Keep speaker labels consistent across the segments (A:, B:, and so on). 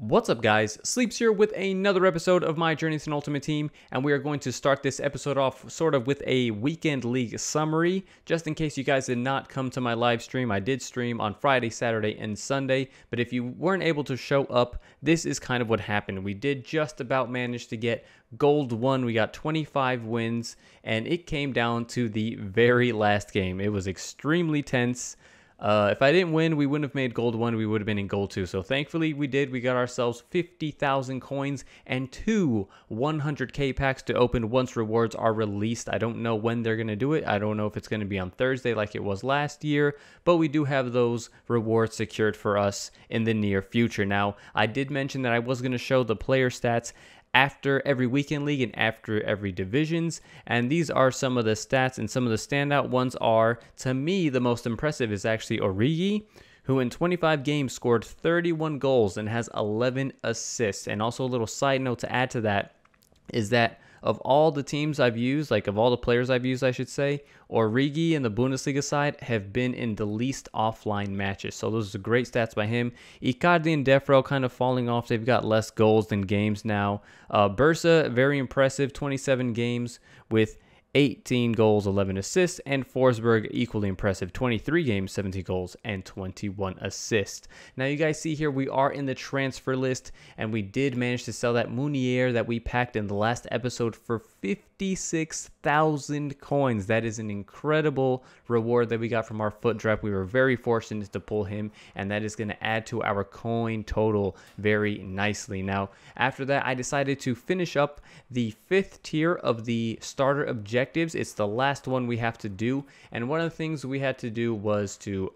A: What's up, guys? Sleepz here with another episode of my Journey to an Ultimate Team, and we are going to start this episode off sort of with a weekend league summary. Just in case you guys did not come to my live stream, I did stream on Friday, Saturday, and Sunday, but if you weren't able to show up, this is kind of what happened. We did just about manage to get Gold 1. We got 25 wins, and it came down to the very last game. It was extremely tense. If I didn't win, we wouldn't have made Gold 1. We would have been in Gold 2. So thankfully we did. We got ourselves 50,000 coins and two 100k packs to open once rewards are released. I don't know when they're going to do it. I don't know if it's going to be on Thursday like it was last year. But we do have those rewards secured for us in the near future. Now, I did mention that I was going to show the player stats after every weekend league and after every divisions, and these are some of the stats, and some of the standout ones are, to me, the most impressive is actually Origi, who in 25 games scored 31 goals and has 11 assists. And also a little side note to add to that is that of all the teams I've used, like of all the players I've used, I should say, Origi and the Bundesliga side have been in the least offline matches. So those are great stats by him. Icardi and Defro kind of falling off. They've got less goals than games now. Bursa, very impressive, 27 games with 18 goals, 11 assists, and Forsberg, equally impressive, 23 games, 70 goals, and 21 assists. Now, you guys see here, we are in the transfer list, and we did manage to sell that Munier that we packed in the last episode for 56,000 coins. That is an incredible reward that we got from our foot drop. We were very fortunate to pull him, and that is going to add to our coin total very nicely. Now, after that, I decided to finish up the 5th tier of the starter objectives. It's the last one we have to do, and one of the things we had to do was to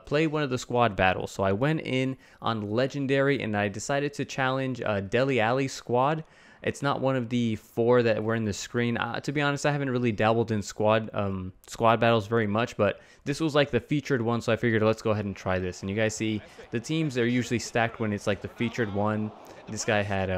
A: play one of the squad battles. So I went in on Legendary, and I decided to challenge Dele Alli's squad. It's not one of the 4 that were in the screen. To be honest, I haven't really dabbled in squad battles very much, but this was like the featured one, so I figured let's go ahead and try this. And you guys see the teams are usually stacked when it's like the featured one. This guy had,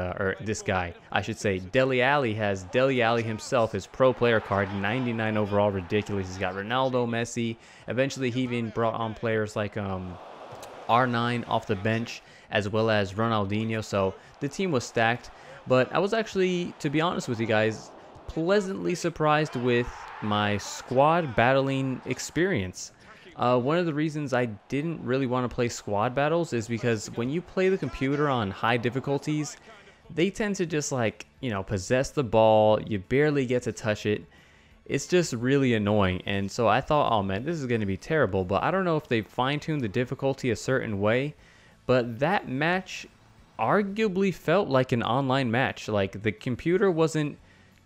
A: I should say, Dele Alli has Dele Alli himself, his pro player card, 99 overall, ridiculous. He's got Ronaldo, Messi. Eventually, he even brought on players like R9 off the bench, as well as Ronaldinho. So the team was stacked. But I was actually, to be honest with you guys, pleasantly surprised with my squad battling experience. One of the reasons I didn't really want to play squad battles is because when you play the computer on high difficulties, they tend to just possess the ball. You barely get to touch it. It's just really annoying. And so I thought, oh man, this is going to be terrible. But I don't know if they fine-tuned the difficulty a certain way. But that match arguably felt like an online match. Like, the computer wasn't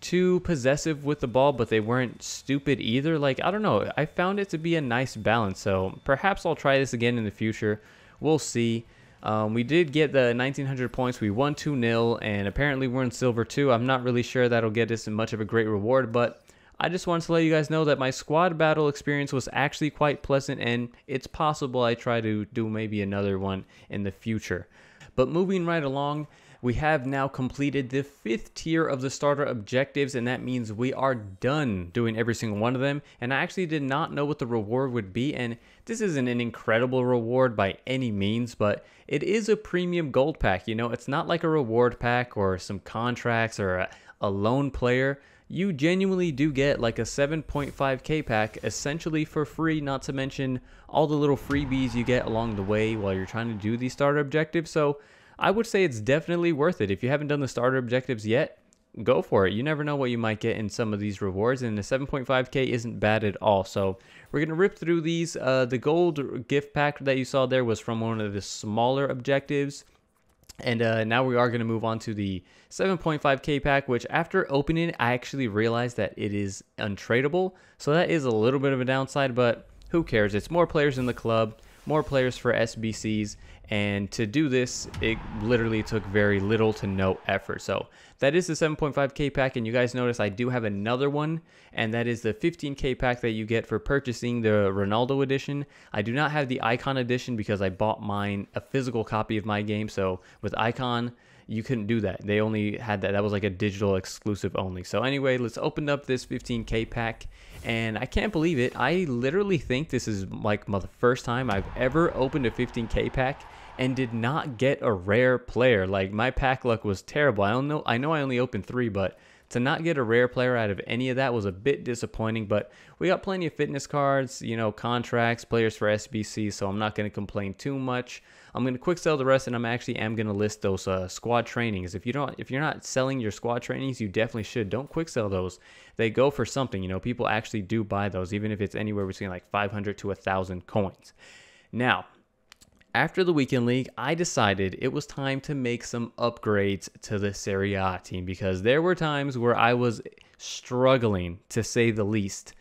A: too possessive with the ball, but they weren't stupid either. Like, I don't know, I found it to be a nice balance. So perhaps I'll try this again in the future. We'll see. We did get the 1900 points. We won 2-0, and apparently we're in silver too. I'm not really sure that'll get us much of a great reward, but I just wanted to let you guys know that my squad battle experience was actually quite pleasant, and it's possible I try to do maybe another one in the future. But moving right along, we have now completed the 5th tier of the starter objectives, and that means we are done doing every single one of them. And I actually did not know what the reward would be, and this isn't an incredible reward by any means, but it is a premium gold pack. You know, it's not like a reward pack or some contracts or a lone player. You genuinely do get like a 7.5k pack essentially for free, not to mention all the little freebies you get along the way while you're trying to do these starter objectives. So I would say it's definitely worth it. If you haven't done the starter objectives yet, go for it. You never know what you might get in some of these rewards, and the 7.5k isn't bad at all. So we're going to rip through these. The gold gift pack that you saw there was from one of the smaller objectives. And now we are going to move on to the 7.5k pack, which after opening it, I actually realized that it is untradeable. So that is a little bit of a downside, but who cares? It's more players in the club, more players for SBCs, and to do this, it literally took very little to no effort. So that is the 7.5k pack, and you guys notice I do have another one, and that is the 15k pack that you get for purchasing the Ronaldo edition. I do not have the Icon edition because I bought mine a physical copy of my game. So with Icon, you couldn't do that. They only had that. That was like a digital exclusive only. So anyway, let's open up this 15k pack, and I can't believe it. I literally think this is like the first time I've ever opened a 15k pack, and did not get a rare player. Like, my pack luck was terrible. I know I only opened 3, but to not get a rare player out of any of that was a bit disappointing. But we got plenty of fitness cards, you know, contracts, players for SBC, so I'm not going to complain too much. I'm going to quick sell the rest, and am going to list those squad trainings. If you're not selling your squad trainings, you definitely should. Don't quick sell those. They go for something. You know, people actually do buy those, even if it's anywhere between like 500 to 1,000 coins. Now, after the weekend league, I decided it was time to make some upgrades to the Serie A team, because there were times where I was struggling, to say the least,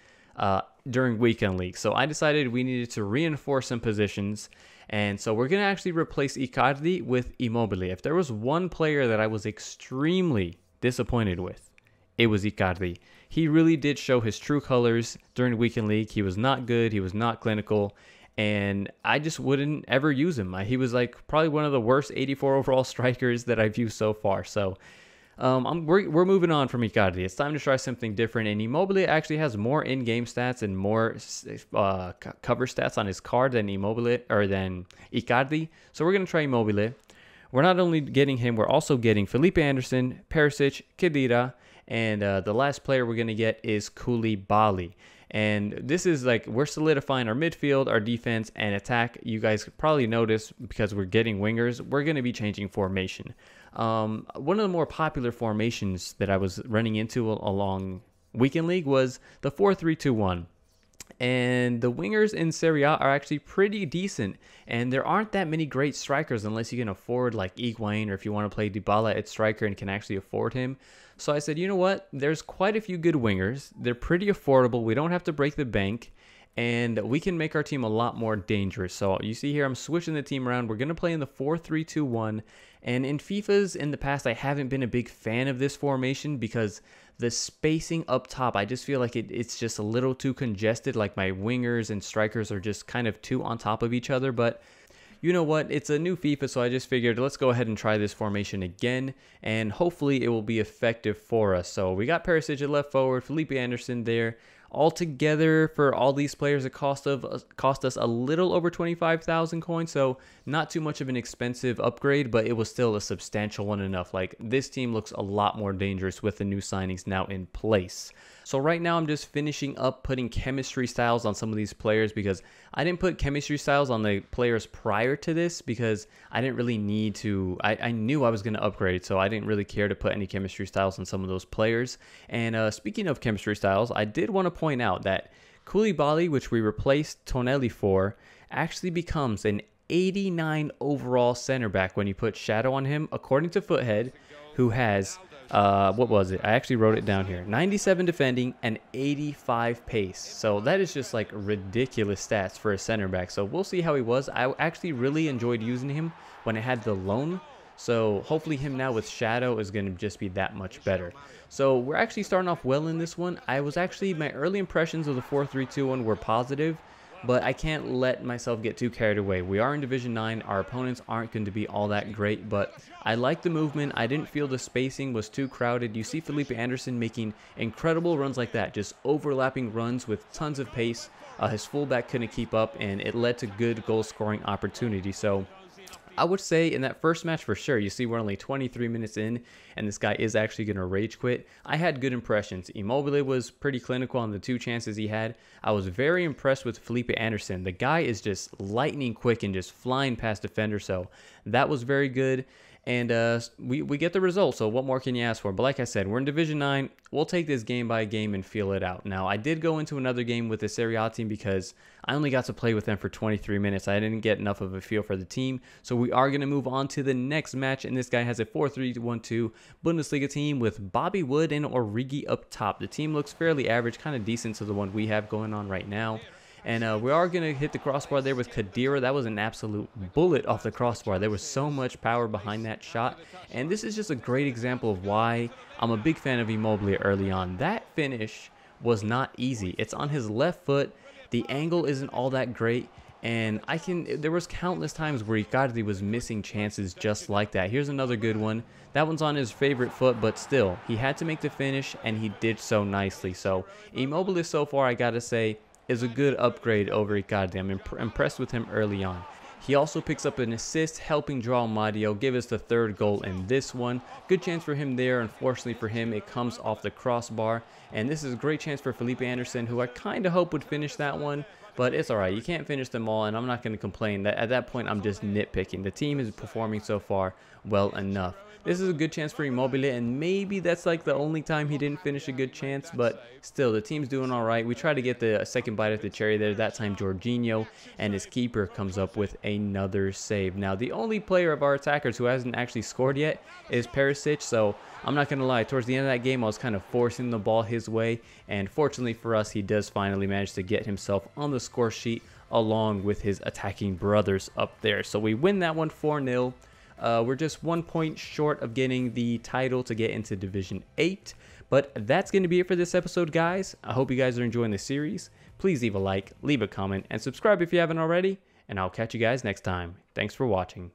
A: during weekend league. So I decided we needed to reinforce some positions. And so we're going to actually replace Icardi with Immobile. If there was one player that I was extremely disappointed with, it was Icardi. He really did show his true colors during the weekend league. He was not good. He was not clinical. And I just wouldn't ever use him. He was like probably one of the worst 84 overall strikers that I've used so far. So we're moving on from Icardi. It's time to try something different. And Immobile actually has more in-game stats and more cover stats on his card than Icardi. So we're gonna try Immobile. We're not only getting him, we're also getting Felipe Anderson, Perisic, Khedira, and the last player we're gonna get is Koulibaly. And this is like, we're solidifying our midfield, our defense, and attack. You guys probably noticed, because we're getting wingers, we're going to be changing formation. One of the more popular formations that I was running into along weekend league was the 4-3-2-1. And the wingers in Serie A are actually pretty decent. And there aren't that many great strikers unless you can afford like Higuain, or if you want to play Dybala at striker and can actually afford him. So I said, you know what? There's quite a few good wingers. They're pretty affordable. We don't have to break the bank. And we can make our team a lot more dangerous. So you see here, I'm switching the team around. We're going to play in the 4-3-2-1. And in FIFAs in the past, I haven't been a big fan of this formation, because the spacing up top, I just feel like it's just a little too congested. Like, my wingers and strikers are just kind of too on top of each other. But you know what? It's a new FIFA, so I just figured let's go ahead and try this formation again, and hopefully it will be effective for us. So we got Perisic at left forward, Felipe Anderson there. Altogether, for all these players, it cost us a little over 25,000 coins, so not too much of an expensive upgrade, but it was still a substantial one enough. Like, this team looks a lot more dangerous with the new signings now in place. So right now I'm just finishing up putting chemistry styles on some of these players, because I didn't put chemistry styles on the players prior to this because I didn't really need to. I knew I was going to upgrade, so I didn't really care to put any chemistry styles on some of those players. And speaking of chemistry styles, I did want to point out that Koulibaly, which we replaced Tonelli for, actually becomes an 89 overall center back when you put Shadow on him, according to Foothead, who has what was it? I actually wrote it down here. 97 defending and 85 pace. So that is just like ridiculous stats for a center back. So we'll see how he was. I actually really enjoyed using him when I had the loan. So hopefully him now with Shadow is going to just be that much better. So we're actually starting off well in this one. My early impressions of the 4-3-2-1 were positive, but I can't let myself get too carried away. We are in Division 9. Our opponents aren't going to be all that great, but I like the movement. I didn't feel the spacing was too crowded. You see Felipe Anderson making incredible runs like that, just overlapping runs with tons of pace. His fullback couldn't keep up, and it led to good goal-scoring opportunity. So I would say in that first match for sure, you see we're only 23 minutes in, and this guy is actually going to rage quit. I had good impressions. Immobile was pretty clinical on the 2 chances he had. I was very impressed with Felipe Anderson. The guy is just lightning quick and just flying past defenders, so that was very good. And we get the result, so what more can you ask for? But like I said, we're in Division 9. We'll take this game by game and feel it out. Now, I did go into another game with the Serie A team because I only got to play with them for 23 minutes. I didn't get enough of a feel for the team. So we are going to move on to the next match, and this guy has a 4-3-1-2 Bundesliga team with Bobby Wood and Origi up top. The team looks fairly average, kind of decent to the one we have going on right now. And we are going to hit the crossbar there with Khedira. That was an absolute bullet off the crossbar. There was so much power behind that shot. And this is just a great example of why I'm a big fan of Immobile early on. That finish was not easy. It's on his left foot. The angle isn't all that great. And there was countless times where Icardi was missing chances just like that. Here's another good one. That one's on his favorite foot, but still, he had to make the finish, and he did so nicely. So Immobile so far, I got to say, is a good upgrade over Icardi. I'm impressed with him early on. He also picks up an assist, helping draw Mario, give us the 3rd goal in this one. Good chance for him there. Unfortunately for him, it comes off the crossbar. And this is a great chance for Felipe Anderson, who I kind of hope would finish that one. But it's alright, you can't finish them all, and I'm not going to complain. At that point, I'm just nitpicking. The team is performing so far well enough. This is a good chance for Immobile, and maybe that's like the only time he didn't finish a good chance, but still, the team's doing alright. We try to get the second bite at the cherry there. That time, Jorginho and his keeper comes up with another save. Now, the only player of our attackers who hasn't actually scored yet is Perisic, so I'm not going to lie. Towards the end of that game, I was kind of forcing the ball his way, and fortunately for us, he does finally manage to get himself on the score sheet along with his attacking brothers up there. So we win that one 4-0. We're just 1 point short of getting the title to get into Division 8. But that's going to be it for this episode, guys. I hope you guys are enjoying the series. Please leave a like, leave a comment, and subscribe if you haven't already. And I'll catch you guys next time. Thanks for watching.